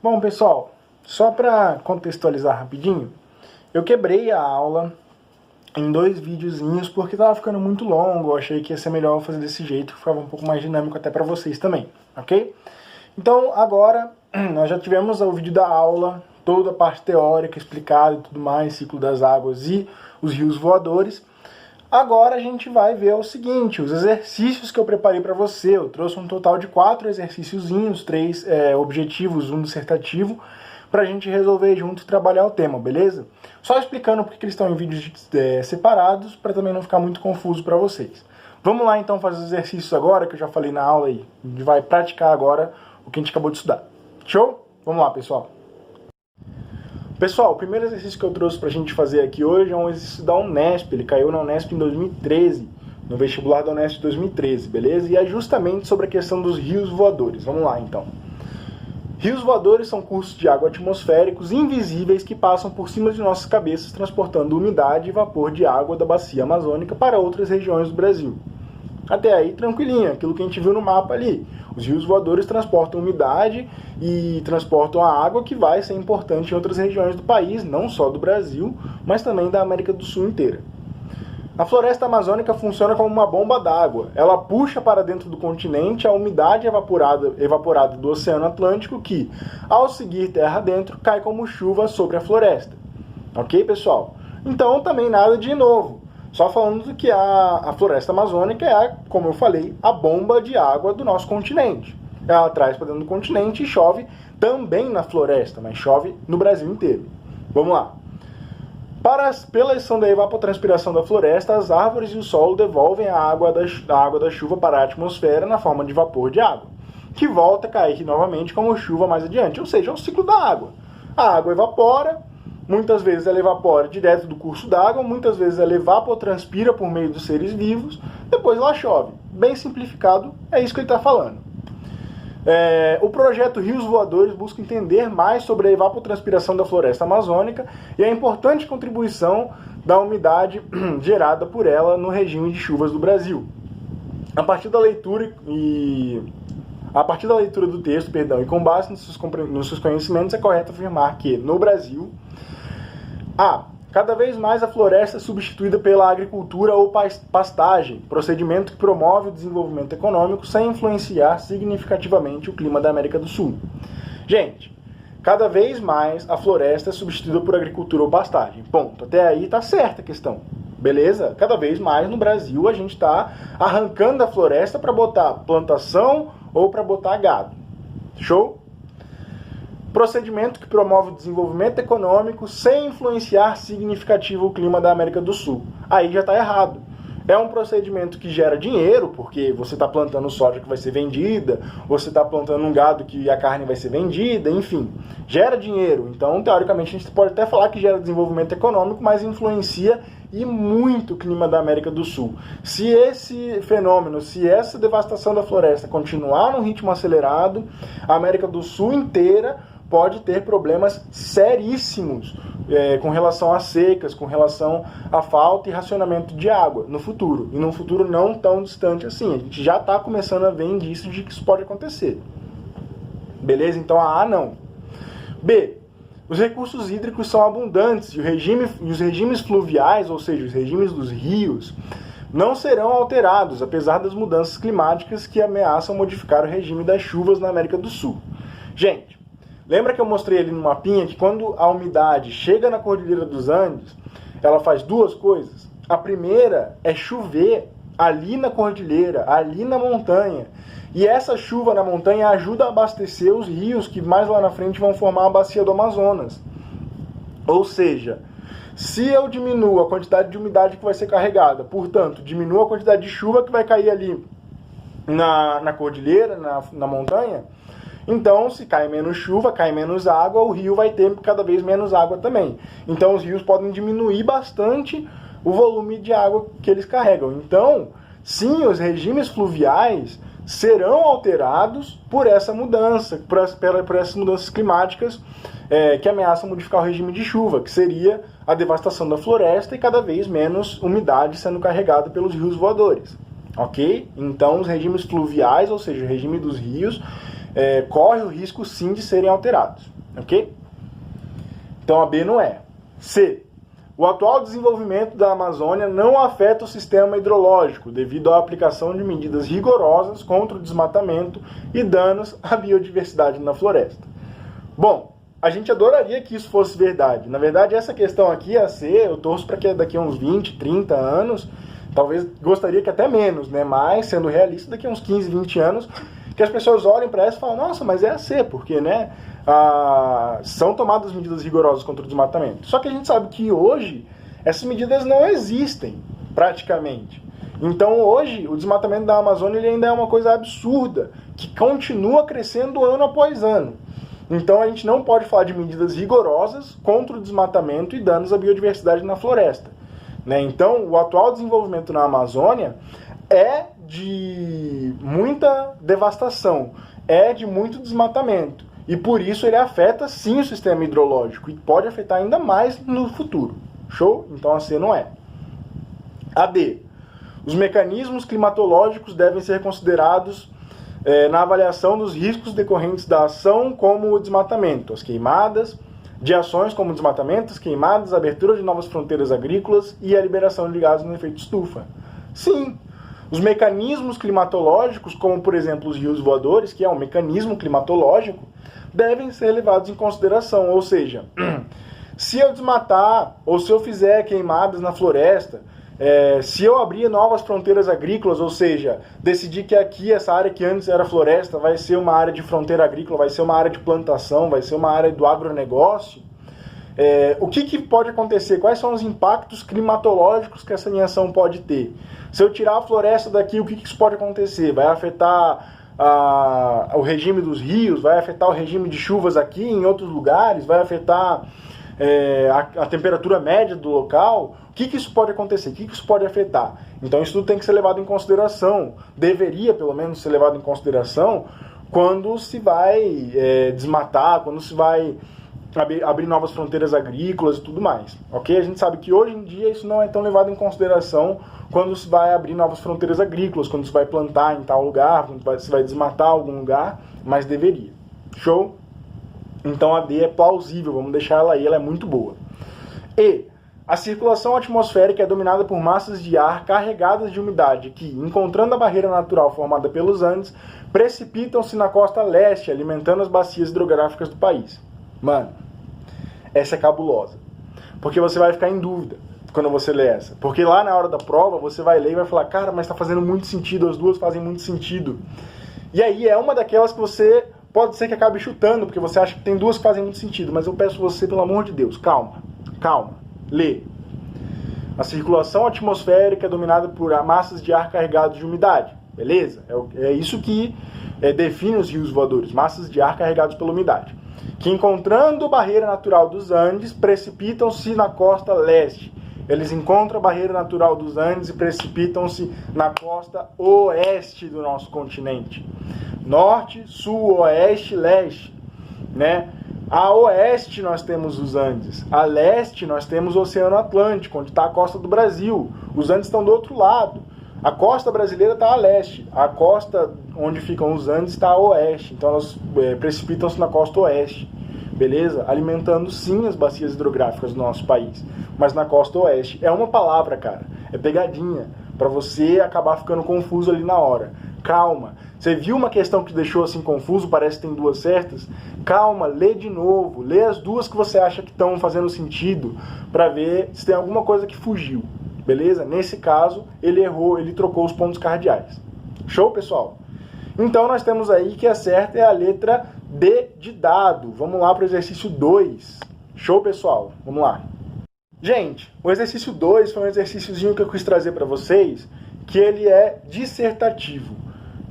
Bom, pessoal, só para contextualizar rapidinho, eu quebrei a aula em 2 videozinhos porque estava ficando muito longo, eu achei que ia ser melhor fazer desse jeito, que ficava um pouco mais dinâmico até para vocês também, ok? Então, agora, nós já tivemos o vídeo da aula, toda a parte teórica explicada e tudo mais, ciclo das águas e os rios voadores. Agora a gente vai ver o seguinte, os exercícios que eu preparei para você. Eu trouxe um total de 4 exercíciozinhos, 3 objetivos, um dissertativo, para a gente resolver junto e trabalhar o tema, beleza? Só explicando porque eles estão em vídeos separados, para também não ficar muito confuso para vocês. Vamos lá então fazer os exercícios agora, que eu já falei na aula aí. A gente vai praticar agora o que a gente acabou de estudar. Show? Vamos lá, pessoal. Pessoal, o primeiro exercício que eu trouxe pra gente fazer aqui hoje é um exercício da Unesp. Ele caiu na Unesp em 2013, no vestibular da Unesp de 2013, beleza? E é justamente sobre a questão dos rios voadores. Vamos lá, então. Rios voadores são cursos de água atmosféricos invisíveis que passam por cima de nossas cabeças, transportando umidade e vapor de água da bacia amazônica para outras regiões do Brasil. Até aí, tranquilinho, aquilo que a gente viu no mapa ali. Os rios voadores transportam umidade e transportam a água que vai ser importante em outras regiões do país, não só do Brasil, mas também da América do Sul inteira. A floresta amazônica funciona como uma bomba d'água. Ela puxa para dentro do continente a umidade evaporada do Oceano Atlântico que, ao seguir terra dentro, cai como chuva sobre a floresta. Ok, pessoal? Então, também nada de novo. Só falando que a floresta amazônica é, como eu falei, a bomba de água do nosso continente. Ela traz para dentro do continente e chove também na floresta, mas chove no Brasil inteiro. Vamos lá. Pela ação da evapotranspiração da floresta, as árvores e o solo devolvem a água da chuva para a atmosfera na forma de vapor de água, que volta a cair novamente como chuva mais adiante, ou seja, é o ciclo da água. A água evapora. Muitas vezes ela evapora direto do curso d'água, muitas vezes ela evapotranspira por meio dos seres vivos, depois ela chove. Bem simplificado, é isso que ele está falando. O projeto Rios Voadores busca entender mais sobre a evapotranspiração da floresta amazônica e a importante contribuição da umidade gerada por ela no regime de chuvas do Brasil. A partir da leitura do texto, e com base nos seus conhecimentos, é correto afirmar que, no Brasil, cada vez mais a floresta é substituída pela agricultura ou pastagem, procedimento que promove o desenvolvimento econômico sem influenciar significativamente o clima da América do Sul. Gente, cada vez mais a floresta é substituída por agricultura ou pastagem. Ponto. Até aí tá certa a questão. Beleza? Cada vez mais no Brasil a gente está arrancando a floresta para botar plantação ou para botar gado. Show? Procedimento que promove o desenvolvimento econômico sem influenciar significativo o clima da América do Sul. Aí já está errado. É um procedimento que gera dinheiro, porque você está plantando soja que vai ser vendida, você está plantando um gado que a carne vai ser vendida, enfim. Gera dinheiro. Então, teoricamente, a gente pode até falar que gera desenvolvimento econômico, mas influencia e muito o clima da América do Sul. Se esse fenômeno, se essa devastação da floresta continuar num ritmo acelerado, a América do Sul inteira pode ter problemas seríssimos com relação a secas, com relação à falta e racionamento de água no futuro. E num futuro não tão distante assim. A gente já está começando a ver indícios de que isso pode acontecer. Beleza? Então a A não. B. Os recursos hídricos são abundantes e os regimes fluviais, ou seja, os regimes dos rios, não serão alterados, apesar das mudanças climáticas que ameaçam modificar o regime das chuvas na América do Sul. Gente, lembra que eu mostrei ali no mapinha que quando a umidade chega na Cordilheira dos Andes, ela faz 2 coisas? A primeira é chover ali na cordilheira, ali na montanha. E essa chuva na montanha ajuda a abastecer os rios que mais lá na frente vão formar a bacia do Amazonas. Ou seja, se eu diminuo a quantidade de umidade que vai ser carregada, portanto, diminuo a quantidade de chuva que vai cair ali na cordilheira, na montanha, então, se cai menos chuva, cai menos água, o rio vai ter cada vez menos água também. Então, os rios podem diminuir bastante o volume de água que eles carregam. Então, sim, os regimes fluviais serão alterados por essa mudança, por essas mudanças climáticas que ameaçam modificar o regime de chuva, que seria a devastação da floresta e cada vez menos umidade sendo carregada pelos rios voadores. Ok? Então, os regimes fluviais, ou seja, o regime dos rios, corre o risco sim de serem alterados, ok? Então a B não é. C. O atual desenvolvimento da Amazônia não afeta o sistema hidrológico devido à aplicação de medidas rigorosas contra o desmatamento e danos à biodiversidade na floresta. Bom, a gente adoraria que isso fosse verdade. Na verdade, essa questão aqui ia ser, eu torço para que daqui a uns 20, 30 anos, talvez gostaria que até menos, né? Mas, sendo realista, daqui a uns 15, 20 anos, que as pessoas olhem para essa e falem, nossa, mas é a C, porque, né, são tomadas medidas rigorosas contra o desmatamento. Só que a gente sabe que hoje essas medidas não existem, praticamente. Então hoje o desmatamento da Amazônia ele ainda é uma coisa absurda, que continua crescendo ano após ano. Então a gente não pode falar de medidas rigorosas contra o desmatamento e danos à biodiversidade na floresta, né? Então o atual desenvolvimento na Amazônia é de muita devastação, é de muito desmatamento. E por isso ele afeta sim o sistema hidrológico e pode afetar ainda mais no futuro. Show? Então a C não é. A D. Os mecanismos climatológicos devem ser considerados na avaliação dos riscos decorrentes da ação como o desmatamento, as queimadas, de ações como desmatamento, as queimadas, a abertura de novas fronteiras agrícolas e a liberação de gases no efeito estufa. Sim, os mecanismos climatológicos, como por exemplo os rios voadores, que é um mecanismo climatológico, devem ser levados em consideração. Ou seja, se eu desmatar ou se eu fizer queimadas na floresta, se eu abrir novas fronteiras agrícolas, ou seja, decidir que aqui essa área que antes era floresta vai ser uma área de fronteira agrícola, vai ser uma área de plantação, vai ser uma área do agronegócio, o que pode acontecer? Quais são os impactos climatológicos que essa minha ação pode ter? Se eu tirar a floresta daqui, o que isso pode acontecer? Vai afetar o regime dos rios? Vai afetar o regime de chuvas aqui em outros lugares? Vai afetar a temperatura média do local? O que isso pode acontecer? O que isso pode afetar? Então isso tudo tem que ser levado em consideração. Deveria, pelo menos, ser levado em consideração quando se vai desmatar, quando se vai abrir novas fronteiras agrícolas e tudo mais, ok? A gente sabe que hoje em dia isso não é tão levado em consideração quando se vai abrir novas fronteiras agrícolas, quando se vai plantar em tal lugar, quando se vai desmatar algum lugar, mas deveria. Show? Então a D é plausível, vamos deixar ela aí, ela é muito boa. E a circulação atmosférica é dominada por massas de ar carregadas de umidade que, encontrando a barreira natural formada pelos Andes, precipitam-se na costa leste, alimentando as bacias hidrográficas do país. Mano, essa é cabulosa. Porque você vai ficar em dúvida quando você lê essa. Porque lá na hora da prova, você vai ler e vai falar, cara, mas tá fazendo muito sentido, as duas fazem muito sentido. E aí é uma daquelas que você pode ser que acabe chutando, porque você acha que tem duas que fazem muito sentido. Mas eu peço você, pelo amor de Deus, calma, lê. A circulação atmosférica é dominada por massas de ar carregados de umidade. Beleza? É isso que define os rios voadores, massas de ar carregados pela umidade, que, encontrando a barreira natural dos Andes, precipitam-se na costa leste. Eles encontram a barreira natural dos Andes e precipitam-se na costa oeste do nosso continente. Norte, sul, oeste, leste, né? A oeste nós temos os Andes, a leste nós temos o Oceano Atlântico, onde está a costa do Brasil. Os Andes estão do outro lado. A costa brasileira está a leste, a costa onde ficam os Andes está a oeste, então elas precipitam-se na costa oeste, beleza? Alimentando sim as bacias hidrográficas do nosso país, mas na costa oeste. É uma palavra, cara, é pegadinha, para você acabar ficando confuso ali na hora. Calma, você viu uma questão que deixou assim confuso, parece que tem duas certas? Calma, lê de novo, lê as duas que você acha que estão fazendo sentido, para ver se tem alguma coisa que fugiu. Beleza? Nesse caso, ele errou, ele trocou os pontos cardeais. Show, pessoal? Então, nós temos aí que a certa é a letra D de dado. Vamos lá para o exercício 2. Show, pessoal? Vamos lá. Gente, o exercício 2 foi um exercíciozinho que eu quis trazer para vocês, que ele é dissertativo.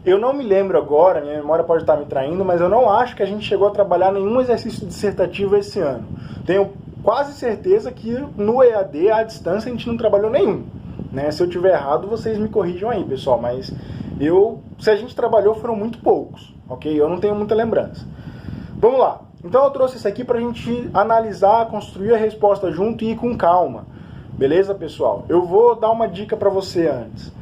Eu não me lembro agora, minha memória pode estar me traindo, mas eu não acho que a gente chegou a trabalhar nenhum exercício dissertativo esse ano. Tenho quase certeza que no EAD, à distância, a gente não trabalhou nenhum, né? Se eu tiver errado, vocês me corrijam aí, pessoal, mas se a gente trabalhou, foram muito poucos, ok? Eu não tenho muita lembrança. Vamos lá. Então eu trouxe isso aqui pra gente analisar, construir a resposta junto e ir com calma. Beleza, pessoal? Eu vou dar uma dica pra você antes.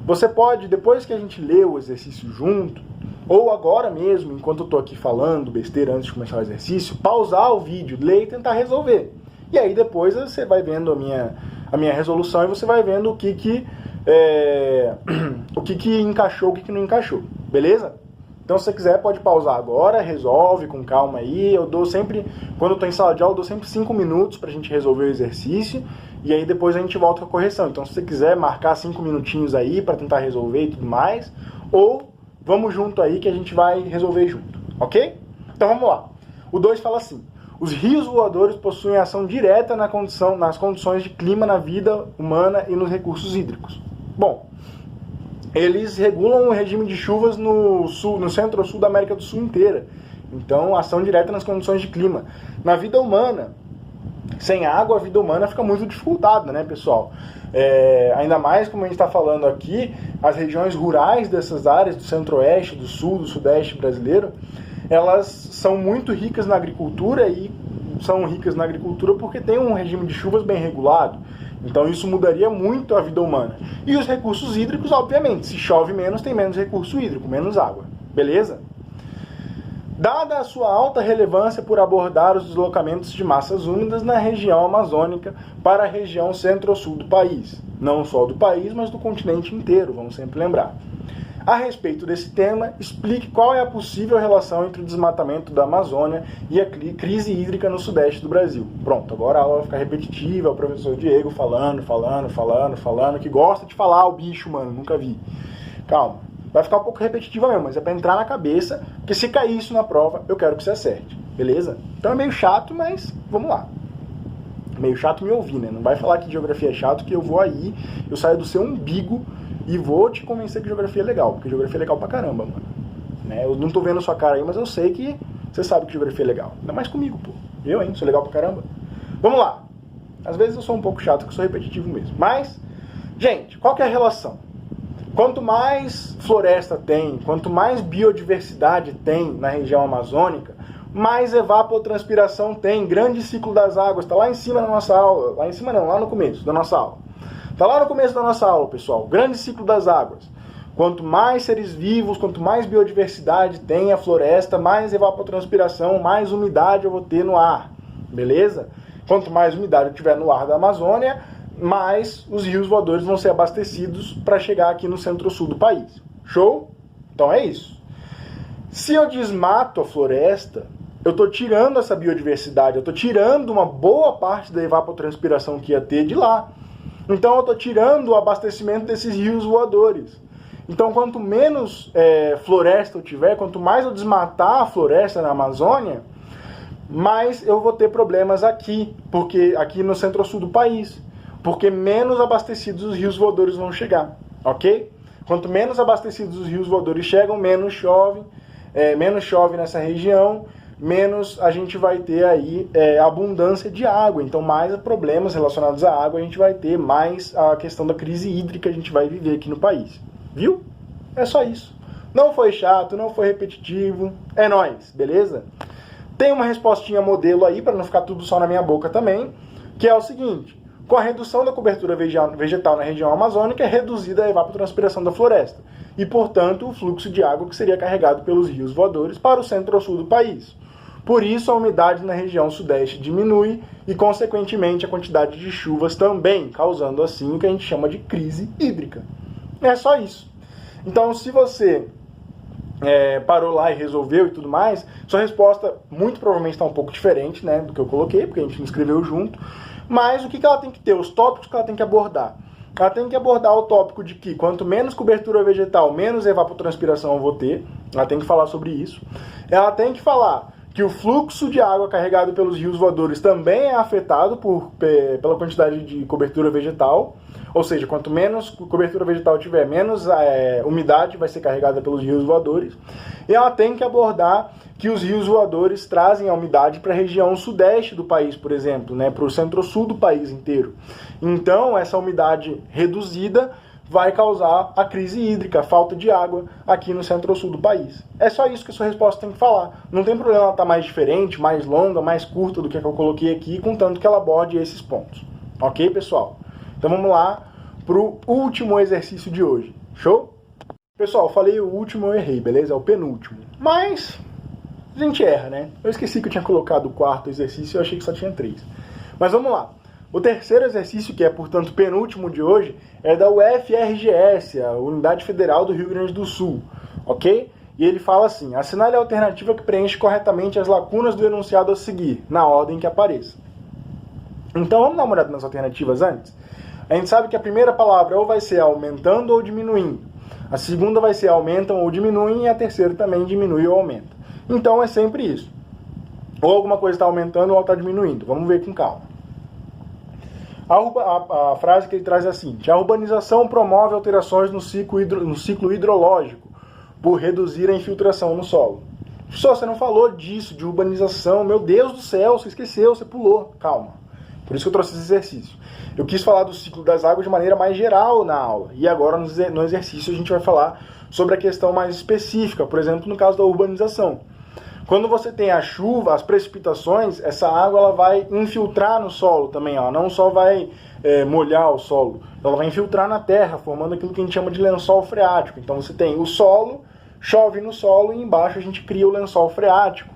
Você pode, depois que a gente lê o exercício junto, ou agora mesmo, enquanto eu tô aqui falando besteira antes de começar o exercício, pausar o vídeo, ler e tentar resolver. E aí depois você vai vendo a minha resolução e você vai vendo o que encaixou, o que não encaixou, beleza? Então se você quiser pode pausar agora, resolve com calma aí. Eu dou sempre, quando eu tô em sala de aula, eu dou sempre 5 minutos pra gente resolver o exercício, e aí depois a gente volta com a correção. Então se você quiser marcar 5 minutinhos aí pra tentar resolver e tudo mais, ou vamos junto aí que a gente vai resolver junto, ok? Então vamos lá. O 2 fala assim: os rios voadores possuem ação direta nas condições de clima na vida humana e nos recursos hídricos. Bom, eles regulam o regime de chuvas no centro-sul da América do Sul inteira. Então, ação direta nas condições de clima. Na vida humana, sem água, a vida humana fica muito dificultada, né, pessoal? Ainda mais, como a gente está falando aqui, as regiões rurais dessas áreas, do centro-oeste, do sul, do sudeste brasileiro, elas são muito ricas na agricultura, e são ricas na agricultura porque tem um regime de chuvas bem regulado. Então isso mudaria muito a vida humana. E os recursos hídricos, obviamente, se chove menos, tem menos recurso hídrico, menos água. Beleza? Dada a sua alta relevância por abordar os deslocamentos de massas úmidas na região amazônica para a região centro-sul do país. Não só do país, mas do continente inteiro, vamos sempre lembrar. A respeito desse tema, explique qual é a possível relação entre o desmatamento da Amazônia e a crise hídrica no sudeste do Brasil. Pronto, agora a aula vai ficar repetitiva, o professor Diego falando, que gosta de falar o bicho, mano, nunca vi. Calma, vai ficar um pouco repetitiva mesmo, mas é pra entrar na cabeça, porque se cair isso na prova, eu quero que você acerte, beleza? Então é meio chato, mas vamos lá. Meio chato me ouvir, né? Não vai falar que geografia é chato, que eu vou aí, eu saio do seu umbigo e vou te convencer que geografia é legal, porque geografia é legal pra caramba, mano. Né? Eu não tô vendo a sua cara aí, mas eu sei que você sabe que geografia é legal. Ainda mais comigo, pô. Eu, hein? Sou legal pra caramba. Vamos lá. Às vezes eu sou um pouco chato, porque eu sou repetitivo mesmo. Mas, gente, qual que é a relação? Quanto mais floresta tem, quanto mais biodiversidade tem na região amazônica, mais evapotranspiração tem. Grande ciclo das águas, tá lá em cima da nossa aula. Lá em cima não, lá no começo da nossa aula. Tá lá no começo da nossa aula, pessoal. Grande ciclo das águas. Quanto mais seres vivos, quanto mais biodiversidade tem a floresta, mais evapotranspiração, mais umidade eu vou ter no ar. Beleza? Quanto mais umidade eu tiver no ar da Amazônia, mais os rios voadores vão ser abastecidos para chegar aqui no centro-sul do país. Show? Então é isso. Se eu desmato a floresta, eu estou tirando essa biodiversidade, eu estou tirando uma boa parte da evapotranspiração que ia ter de lá. Então eu estou tirando o abastecimento desses rios voadores. Então quanto menos floresta eu tiver, quanto mais eu desmatar a floresta na Amazônia, mais eu vou ter problemas aqui, porque aqui no centro-sul do país, porque menos abastecidos os rios voadores vão chegar, ok? Quanto menos abastecidos os rios voadores chegam, menos chove nessa região, menos a gente vai ter aí abundância de água. Então mais problemas relacionados à água a gente vai ter, mais a questão da crise hídrica a gente vai viver aqui no país. Viu? É só isso. Não foi chato, não foi repetitivo, é nóis, beleza? Tem uma respostinha modelo aí, para não ficar tudo só na minha boca também, que é o seguinte: com a redução da cobertura vegetal na região amazônica, é reduzida a evapotranspiração da floresta, e portanto o fluxo de água que seria carregado pelos rios voadores para o centro-sul do país. Por isso, a umidade na região sudeste diminui e, consequentemente, a quantidade de chuvas também, causando assim o que a gente chama de crise hídrica. É só isso. Então, se você parou lá e resolveu e tudo mais, sua resposta muito provavelmente está um pouco diferente, né, do que eu coloquei, porque a gente escreveu junto. Mas o que ela tem que ter? Os tópicos que ela tem que abordar. Ela tem que abordar o tópico de que quanto menos cobertura vegetal, menos evapotranspiração eu vou ter. Ela tem que falar sobre isso. Ela tem que falar que o fluxo de água carregado pelos rios voadores também é afetado pela quantidade de cobertura vegetal. Ou seja, quanto menos cobertura vegetal tiver, menos umidade vai ser carregada pelos rios voadores. E ela tem que abordar que os rios voadores trazem a umidade para a região sudeste do país, por exemplo, né, para o centro-sul do país inteiro. Então, essa umidade reduzida vai causar a crise hídrica, a falta de água aqui no centro-sul do país. É só isso que a sua resposta tem que falar. Não tem problema ela estar mais diferente, mais longa, mais curta do que eu coloquei aqui, contanto que ela aborde esses pontos. Ok, pessoal? Então vamos lá para o último exercício de hoje. Show? Pessoal, falei o último, eu errei, beleza? É o penúltimo. Mas a gente erra, né? Eu esqueci que eu tinha colocado o quarto exercício e eu achei que só tinha 3. Mas vamos lá. O terceiro exercício, que é, portanto, penúltimo de hoje, é da UFRGS, a Unidade Federal do Rio Grande do Sul, ok? E ele fala assim: assinale a alternativa que preenche corretamente as lacunas do enunciado a seguir, na ordem que apareça. Então, vamos dar uma olhada nas alternativas antes? A gente sabe que a primeira palavra ou vai ser aumentando ou diminuindo. A segunda vai ser aumentam ou diminuem e a terceira também diminui ou aumenta. Então, é sempre isso. Ou alguma coisa está aumentando ou está diminuindo. Vamos ver com calma. A frase que ele traz é a seguinte: a urbanização promove alterações no ciclo hidrológico por reduzir a infiltração no solo. Só você não falou disso, de urbanização. Meu Deus do céu, você esqueceu, você pulou. Calma. Por isso que eu trouxe esse exercício. Eu quis falar do ciclo das águas de maneira mais geral na aula. E agora no exercício a gente vai falar sobre a questão mais específica. Por exemplo, no caso da urbanização. Quando você tem a chuva, as precipitações, essa água ela vai infiltrar no solo também. Ela não só vai molhar o solo, ela vai infiltrar na terra, formando aquilo que a gente chama de lençol freático. Então você tem o solo, chove no solo e embaixo a gente cria o lençol freático,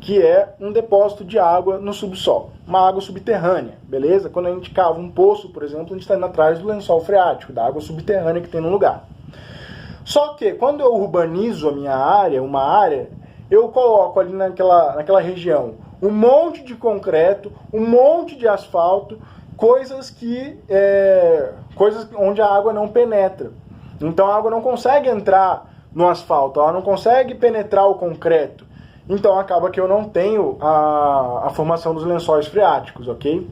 que é um depósito de água no subsolo, uma água subterrânea, beleza? Quando a gente cava um poço, por exemplo, a gente está indo atrás do lençol freático, da água subterrânea que tem no lugar. Só que quando eu urbanizo a minha área, uma área, eu coloco ali naquela região um monte de concreto, um monte de asfalto, coisas onde a água não penetra. Então a água não consegue entrar no asfalto, ela não consegue penetrar o concreto. Então acaba que eu não tenho a formação dos lençóis freáticos, ok?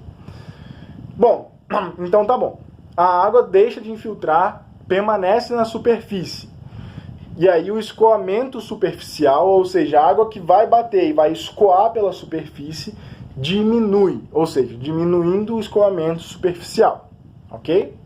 Bom, então tá bom. A água deixa de infiltrar, permanece na superfície. E aí o escoamento superficial, ou seja, a água que vai bater e vai escoar pela superfície, diminui, ou seja, diminuindo o escoamento superficial, ok?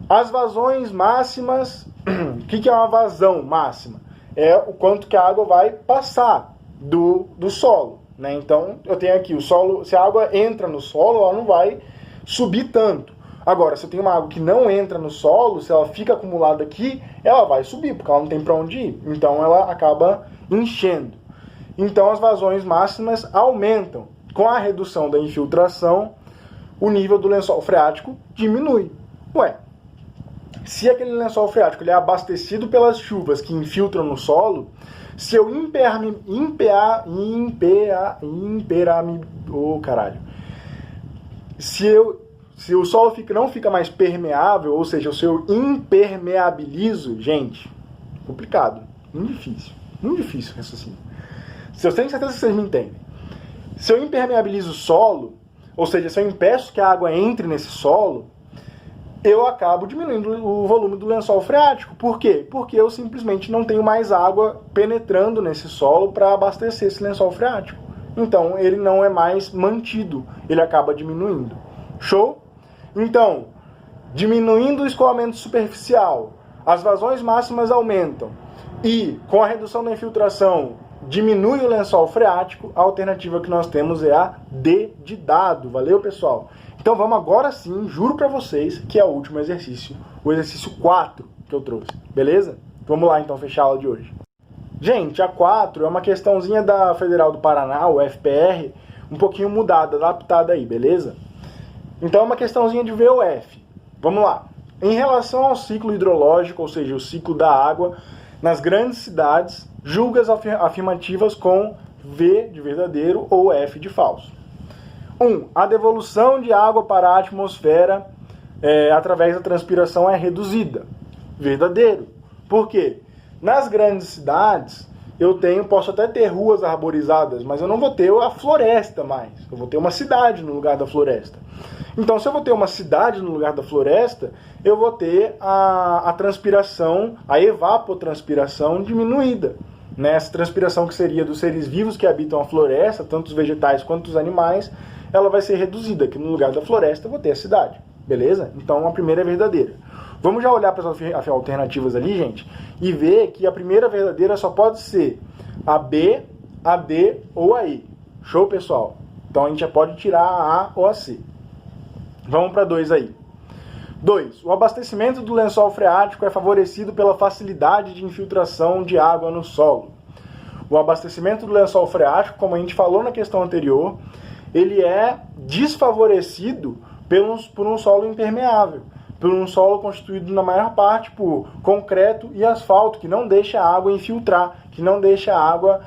As vazões máximas, o que é uma vazão máxima? É o quanto que a água vai passar do solo, né? Então, eu tenho aqui o solo, se a água entra no solo, ela não vai subir tanto. Agora, se eu tenho uma água que não entra no solo, se ela fica acumulada aqui, ela vai subir, porque ela não tem para onde ir. Então, ela acaba enchendo. Então, as vazões máximas aumentam. Com a redução da infiltração, o nível do lençol freático diminui. Ué, se aquele lençol freático ele é abastecido pelas chuvas que infiltram no solo, se eu se o solo não fica mais permeável, ou seja, se eu impermeabilizo, gente, complicado, muito difícil raciocínio. Eu tenho certeza que vocês me entendem. Se eu impermeabilizo o solo, ou seja, se eu impeço que a água entre nesse solo, eu acabo diminuindo o volume do lençol freático. Por quê? Porque eu simplesmente não tenho mais água penetrando nesse solo para abastecer esse lençol freático. Então, ele não é mais mantido, ele acaba diminuindo. Show? Então, diminuindo o escoamento superficial, as vazões máximas aumentam e, com a redução da infiltração, diminui o lençol freático, a alternativa que nós temos é a D de dado. Valeu, pessoal? Então vamos agora sim, juro pra vocês, que é o último exercício, o exercício 4 que eu trouxe, beleza? Vamos lá então fechar a aula de hoje. Gente, a 4 é uma questãozinha da Federal do Paraná, o FPR, um pouquinho mudada, adaptada aí, beleza? Então é uma questãozinha de VOF. Vamos lá. Em relação ao ciclo hidrológico, ou seja, o ciclo da água, nas grandes cidades, julga as afirmativas com V de verdadeiro ou F de falso. 1. A devolução de água para a atmosfera através da transpiração é reduzida. Verdadeiro. Por quê? Nas grandes cidades, posso até ter ruas arborizadas, mas eu não vou ter a floresta mais. Eu vou ter uma cidade no lugar da floresta. Então, se eu vou ter uma cidade no lugar da floresta, eu vou ter a transpiração, a evapotranspiração diminuída. Né? Essa transpiração que seria dos seres vivos que habitam a floresta, tanto os vegetais quanto os animais, ela vai ser reduzida, que no lugar da floresta eu vou ter a cidade. Beleza? Então, a primeira é verdadeira. Vamos já olhar para as alternativas ali, gente, e ver que a primeira verdadeira só pode ser a B, a D ou a E. Show, pessoal? Então, a gente já pode tirar a A ou a C. Vamos para 2 aí. 2. O abastecimento do lençol freático é favorecido pela facilidade de infiltração de água no solo. O abastecimento do lençol freático, como a gente falou na questão anterior, ele é desfavorecido por um solo impermeável, por um solo constituído na maior parte por concreto e asfalto, que não deixa a água infiltrar, que não deixa a água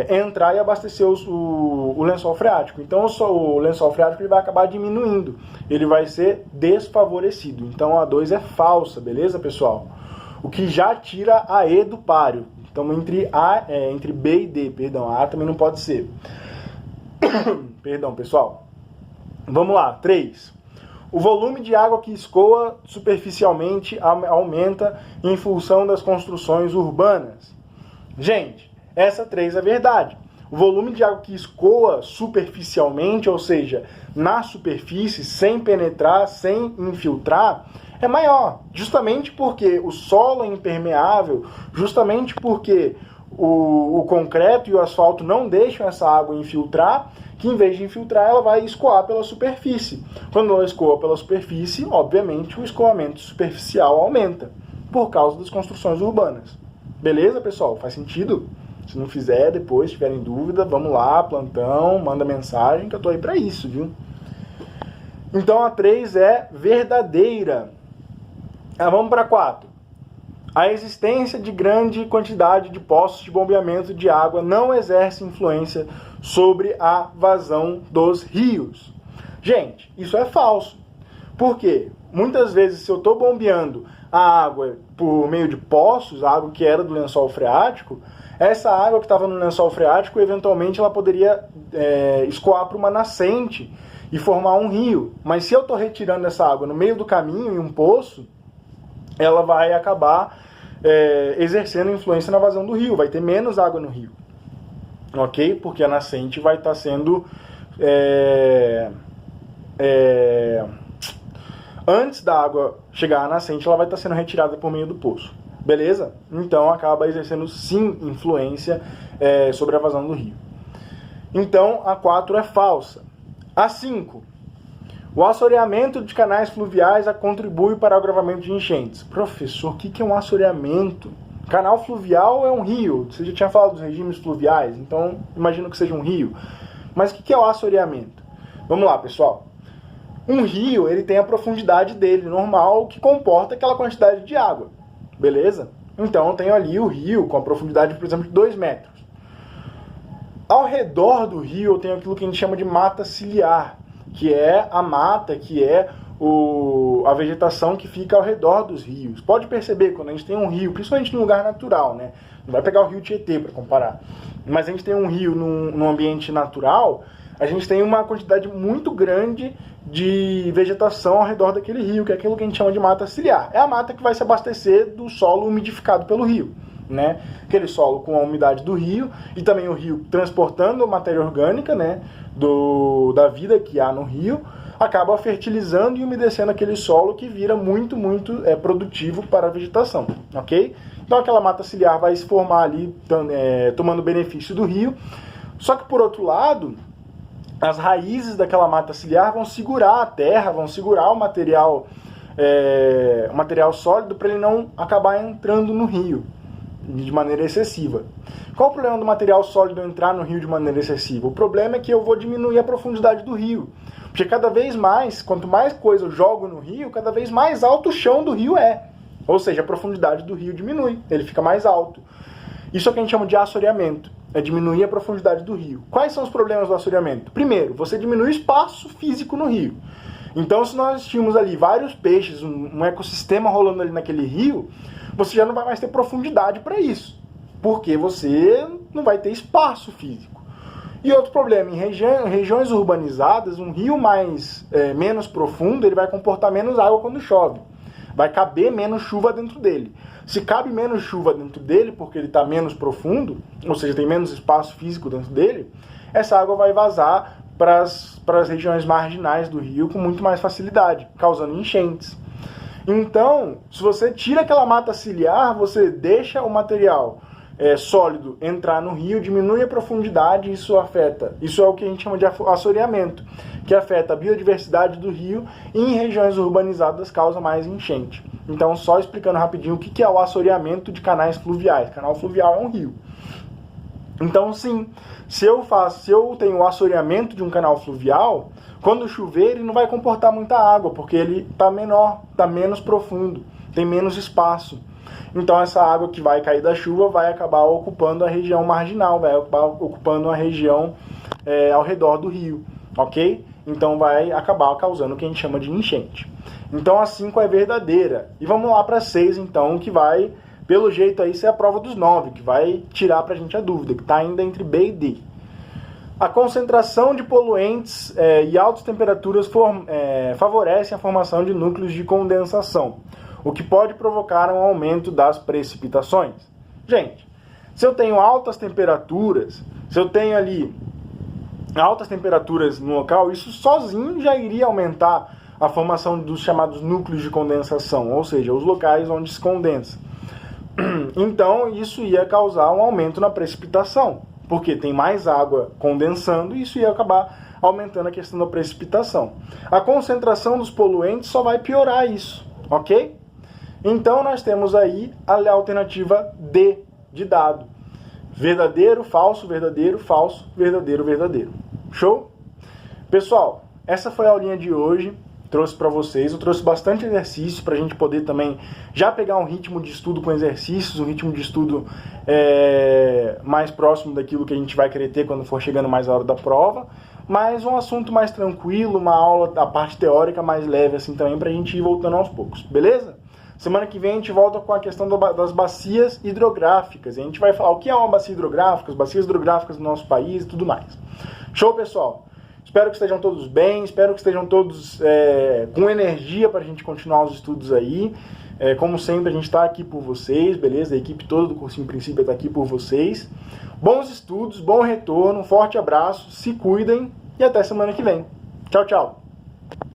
entrar e abastecer o lençol freático. Então o lençol freático ele vai acabar diminuindo, ele vai ser desfavorecido. Então a 2 é falsa, beleza, pessoal? O que já tira a E do páreo. Então entre B e D, perdão, a A também não pode ser. Perdão, pessoal. Vamos lá, 3. O volume de água que escoa superficialmente aumenta em função das construções urbanas. Gente, essa 3 é verdade. O volume de água que escoa superficialmente, ou seja, na superfície, sem penetrar, sem infiltrar, é maior. Justamente porque o solo é impermeável, justamente porque o concreto e o asfalto não deixam essa água infiltrar, que em vez de infiltrar, ela vai escoar pela superfície. Quando ela escoa pela superfície, obviamente, o escoamento superficial aumenta, por causa das construções urbanas. Beleza, pessoal? Faz sentido? Se não fizer, depois, se tiverem dúvida, vamos lá, plantão, manda mensagem, que eu tô aí pra isso, viu? Então a 3 é verdadeira. Vamos para 4. A existência de grande quantidade de poços de bombeamento de água não exerce influência sobre a vazão dos rios. Gente, isso é falso. Por quê? Muitas vezes, se eu estou bombeando a água por meio de poços, a água que era do lençol freático, essa água que estava no lençol freático, eventualmente ela poderia escoar para uma nascente e formar um rio. Mas se eu estou retirando essa água no meio do caminho, em um poço, ela vai acabar exercendo influência na vazão do rio, vai ter menos água no rio, ok? Porque a nascente vai estar sendo antes da água chegar à nascente, ela vai estar sendo retirada por meio do poço, beleza? Então acaba exercendo sim influência sobre a vazão do rio. Então a 4 é falsa. A 5. O assoreamento de canais fluviais contribui para o agravamento de enchentes. Professor, o que é um assoreamento? Canal fluvial é um rio. Você já tinha falado dos regimes fluviais, então imagino que seja um rio. Mas o que é o assoreamento? Vamos lá, pessoal. Um rio, ele tem a profundidade dele normal, que comporta aquela quantidade de água. Beleza? Então eu tenho ali o rio com a profundidade, por exemplo, de 2 metros. Ao redor do rio eu tenho aquilo que a gente chama de mata ciliar, que é a mata, que é a vegetação que fica ao redor dos rios. Pode perceber, quando a gente tem um rio, principalmente num lugar natural, né? Não vai pegar o rio Tietê para comparar. Mas a gente tem um rio num ambiente natural, a gente tem uma quantidade muito grande de vegetação ao redor daquele rio, que é aquilo que a gente chama de mata ciliar. É a mata que vai se abastecer do solo umidificado pelo rio, né? Aquele solo com a umidade do rio e também o rio transportando matéria orgânica, né, da vida que há no rio, acaba fertilizando e umedecendo aquele solo que vira muito produtivo para a vegetação, ok? Então aquela mata ciliar vai se formar ali, tomando benefício do rio, só que por outro lado, as raízes daquela mata ciliar vão segurar a terra, vão segurar o material sólido para ele não acabar entrando no rio de maneira excessiva. Qual o problema do material sólido entrar no rio de maneira excessiva? O problema é que eu vou diminuir a profundidade do rio. Porque cada vez mais, quanto mais coisa eu jogo no rio, cada vez mais alto o chão do rio é. Ou seja, a profundidade do rio diminui, ele fica mais alto. Isso é o que a gente chama de assoreamento, é diminuir a profundidade do rio. Quais são os problemas do assoreamento? Primeiro, você diminui o espaço físico no rio. Então, se nós tínhamos ali vários peixes, um ecossistema rolando ali naquele rio, você já não vai mais ter profundidade para isso, porque você não vai ter espaço físico. E outro problema, em regiões urbanizadas, um rio menos profundo, ele vai comportar menos água quando chove. Vai caber menos chuva dentro dele. Se cabe menos chuva dentro dele, porque ele está menos profundo, ou seja, tem menos espaço físico dentro dele, essa água vai vazar para as regiões marginais do rio com muito mais facilidade, causando enchentes. Então, se você tira aquela mata ciliar, você deixa o material sólido entrar no rio, diminui a profundidade, isso é o que a gente chama de assoreamento, que afeta a biodiversidade do rio e em regiões urbanizadas causa mais enchente. Então, só explicando rapidinho o que é o assoreamento de canais fluviais. Canal fluvial é um rio. Então, sim, se eu tenho o assoreamento de um canal fluvial, quando chover ele não vai comportar muita água, porque ele está menor, está menos profundo, tem menos espaço. Então essa água que vai cair da chuva vai acabar ocupando a região marginal, vai acabar ocupando a região ao redor do rio, ok? Então vai acabar causando o que a gente chama de enchente. Então a 5 é verdadeira. E vamos lá para 6 então, que vai, pelo jeito aí, ser a prova dos 9, que vai tirar pra gente a dúvida, que está ainda entre B e D. A concentração de poluentes e altas temperaturas favorecem a formação de núcleos de condensação, o que pode provocar um aumento das precipitações. Gente, se eu tenho altas temperaturas, se eu tenho ali altas temperaturas no local, isso sozinho já iria aumentar a formação dos chamados núcleos de condensação, ou seja, os locais onde se condensa. Então, isso ia causar um aumento na precipitação, porque tem mais água condensando e isso ia acabar aumentando a questão da precipitação. A concentração dos poluentes só vai piorar isso, ok? Então, nós temos aí a alternativa D de dado. Verdadeiro, falso, verdadeiro, falso, verdadeiro, verdadeiro. Show? Pessoal, essa foi a aulinha de hoje. Trouxe para vocês, eu trouxe bastante exercício para a gente poder também já pegar um ritmo de estudo com exercícios, um ritmo de estudo mais próximo daquilo que a gente vai querer ter quando for chegando mais a hora da prova, mas um assunto mais tranquilo, uma aula, a parte teórica mais leve assim também, para a gente ir voltando aos poucos, beleza? Semana que vem a gente volta com a questão das bacias hidrográficas, e a gente vai falar o que é uma bacia hidrográfica, as bacias hidrográficas do nosso país e tudo mais. Show, pessoal? Espero que estejam todos bem, espero que estejam todos com energia para a gente continuar os estudos aí. Como sempre, a gente está aqui por vocês, beleza? A equipe toda do Cursinho Princípio está aqui por vocês. Bons estudos, bom retorno, um forte abraço, se cuidem e até semana que vem. Tchau, tchau!